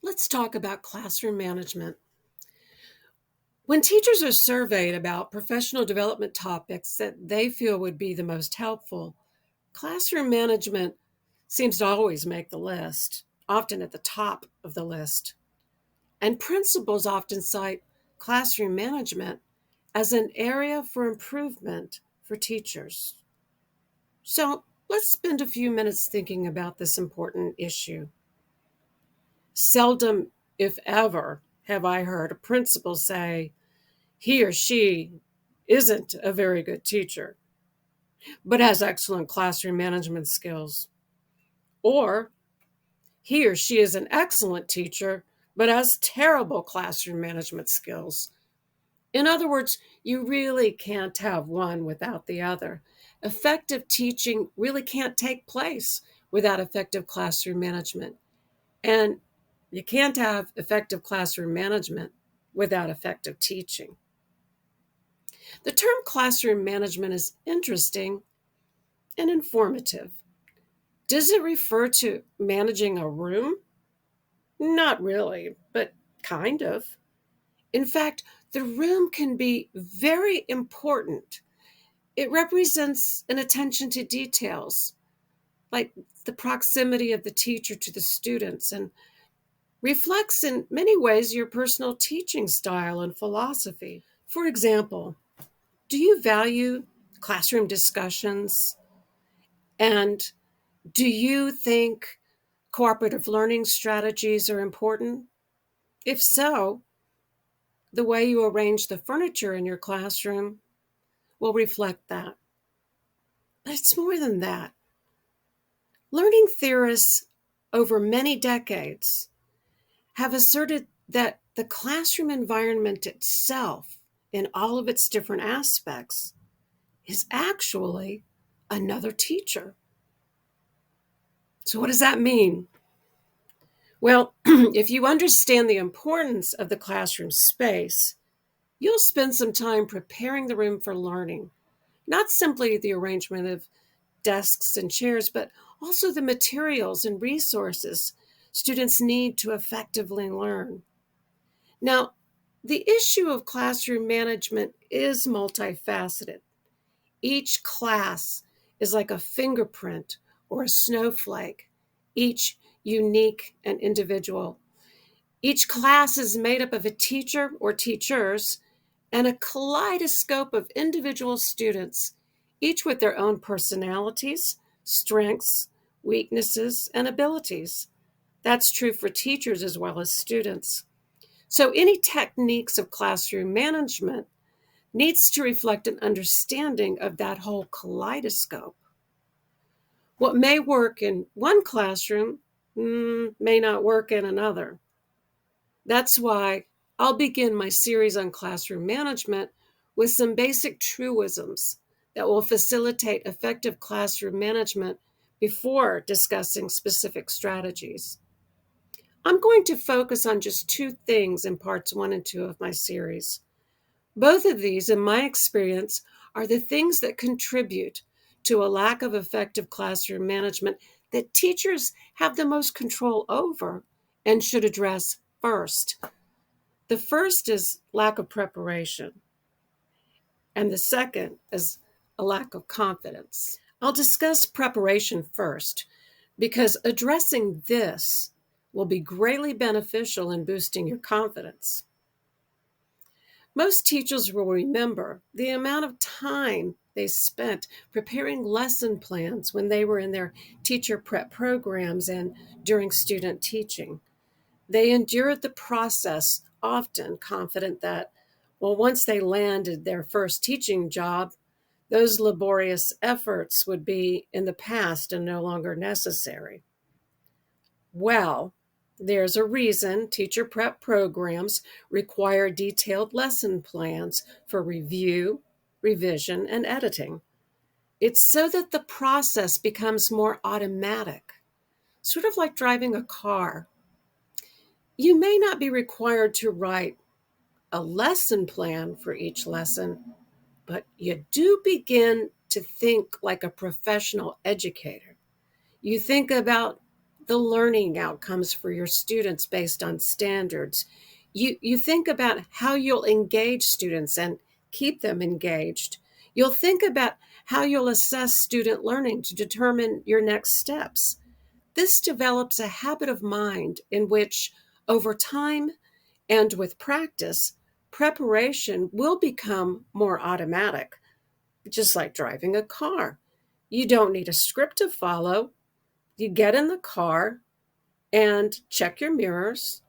Let's talk about classroom management. When teachers are surveyed about professional development topics that they feel would be the most helpful, classroom management seems to always make the list, often at the top of the list. And principals often cite classroom management as an area for improvement for teachers. So let's spend a few minutes thinking about this important issue. Seldom, if ever, have I heard a principal say he or she isn't a very good teacher, but has excellent classroom management skills. Or he or she is an excellent teacher, but has terrible classroom management skills. In other words, you really can't have one without the other. Effective teaching really can't take place without effective classroom management. And you can't have effective classroom management without effective teaching. The term classroom management is interesting and informative. Does it refer to managing a room? Not really, but kind of. In fact, the room can be very important. It represents an attention to details, like the proximity of the teacher to the students, and reflects in many ways your personal teaching style and philosophy. For example, do you value classroom discussions? And do you think cooperative learning strategies are important? If so, the way you arrange the furniture in your classroom will reflect that. But it's more than that. Learning theorists over many decades have asserted that the classroom environment itself, in all of its different aspects, is actually another teacher. So, what does that mean? Well, if you understand the importance of the classroom space, you'll spend some time preparing the room for learning, not simply the arrangement of desks and chairs, but also the materials and resources students need to effectively learn. Now, the issue of classroom management is multifaceted. Each class is like a fingerprint or a snowflake, each unique and individual. Each class is made up of a teacher or teachers and a kaleidoscope of individual students, each with their own personalities, strengths, weaknesses, and abilities. That's true for teachers as well as students. So any techniques of classroom management needs to reflect an understanding of that whole kaleidoscope. What may work in one classroom may not work in another. That's why I'll begin my series on classroom management with some basic truisms that will facilitate effective classroom management before discussing specific strategies. I'm going to focus on just two things in parts 1 and 2 of my series. Both of these, in my experience, are the things that contribute to a lack of effective classroom management that teachers have the most control over and should address first. The first is lack of preparation, and the second is a lack of confidence. I'll discuss preparation first because addressing this will be greatly beneficial in boosting your confidence. Most teachers will remember the amount of time they spent preparing lesson plans when they were in their teacher prep programs and during student teaching. They endured the process, often confident that, once they landed their first teaching job, those laborious efforts would be in the past and no longer necessary. Well, there's a reason teacher prep programs require detailed lesson plans for review, revision, and editing. It's so that the process becomes more automatic, sort of like driving a car. You may not be required to write a lesson plan for each lesson, but you do begin to think like a professional educator. You think about the learning outcomes for your students based on standards. You think about how you'll engage students and keep them engaged. You'll think about how you'll assess student learning to determine your next steps. This develops a habit of mind in which, over time and with practice, preparation will become more automatic, just like driving a car. You don't need a script to follow. You get in the car and check your mirrors.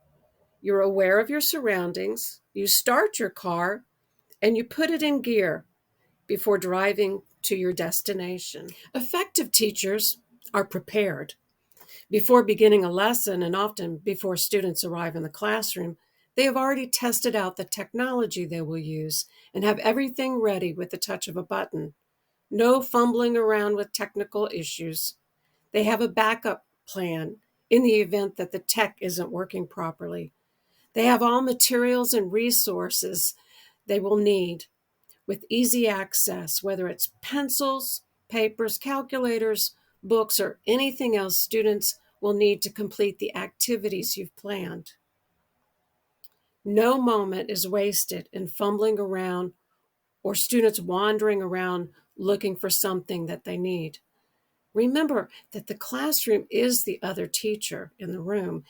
You're aware of your surroundings. You start your car and you put it in gear before driving to your destination. Effective teachers are prepared. Before beginning a lesson, and often before students arrive in the classroom, they have already tested out the technology they will use and have everything ready with the touch of a button. No fumbling around with technical issues. They have a backup plan in the event that the tech isn't working properly. They have all materials and resources they will need with easy access, whether it's pencils, papers, calculators, books, or anything else students will need to complete the activities you've planned. No moment is wasted in fumbling around or students wandering around looking for something that they need. Remember that the classroom is the other teacher in the room.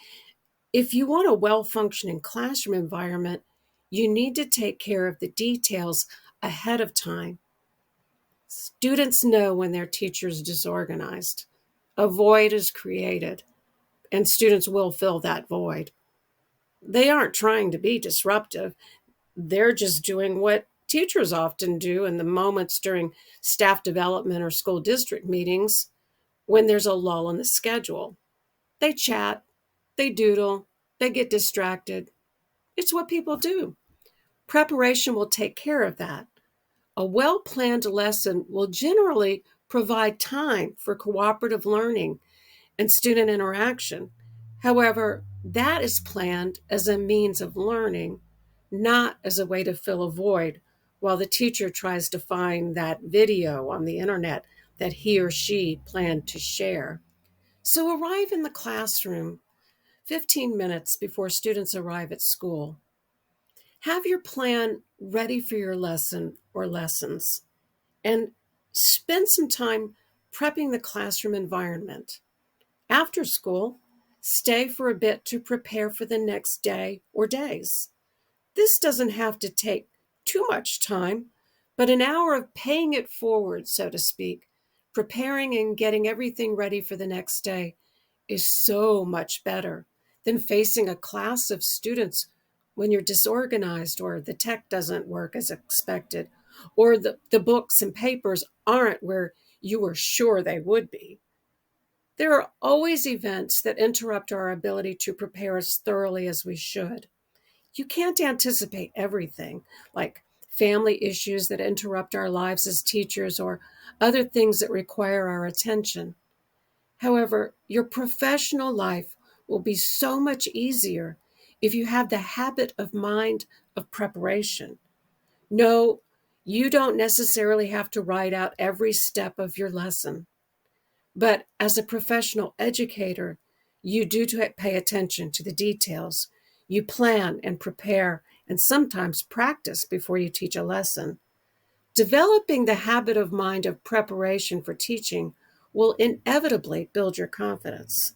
If you want a well-functioning classroom environment, you need to take care of the details ahead of time. Students know when their teacher is disorganized. A void is created, and students will fill that void. They aren't trying to be disruptive. They're just doing what teachers often do in the moments during staff development or school district meetings when there's a lull in the schedule. They chat, they doodle, they get distracted. It's what people do. Preparation will take care of that. A well-planned lesson will generally provide time for cooperative learning and student interaction. However, that is planned as a means of learning, not as a way to fill a void while the teacher tries to find that video on the internet that he or she planned to share. So arrive in the classroom 15 minutes before students arrive at school. Have your plan ready for your lesson or lessons, and spend some time prepping the classroom environment. After school, stay for a bit to prepare for the next day or days. This doesn't have to take too much time, but an hour of paying it forward, so to speak, preparing and getting everything ready for the next day is so much better than facing a class of students when you're disorganized or the tech doesn't work as expected or the books and papers aren't where you were sure they would be. There are always events that interrupt our ability to prepare as thoroughly as we should. You can't anticipate everything, like family issues that interrupt our lives as teachers or other things that require our attention. However, your professional life will be so much easier if you have the habit of mind of preparation. No, you don't necessarily have to write out every step of your lesson. But as a professional educator, you do pay attention to the details. You plan and prepare and sometimes practice before you teach a lesson. Developing the habit of mind of preparation for teaching will inevitably build your confidence.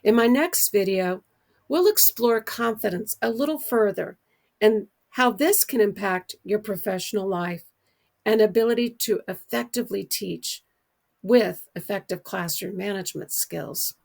In my next video, we'll explore confidence a little further and how this can impact your professional life and ability to effectively teach with effective classroom management skills.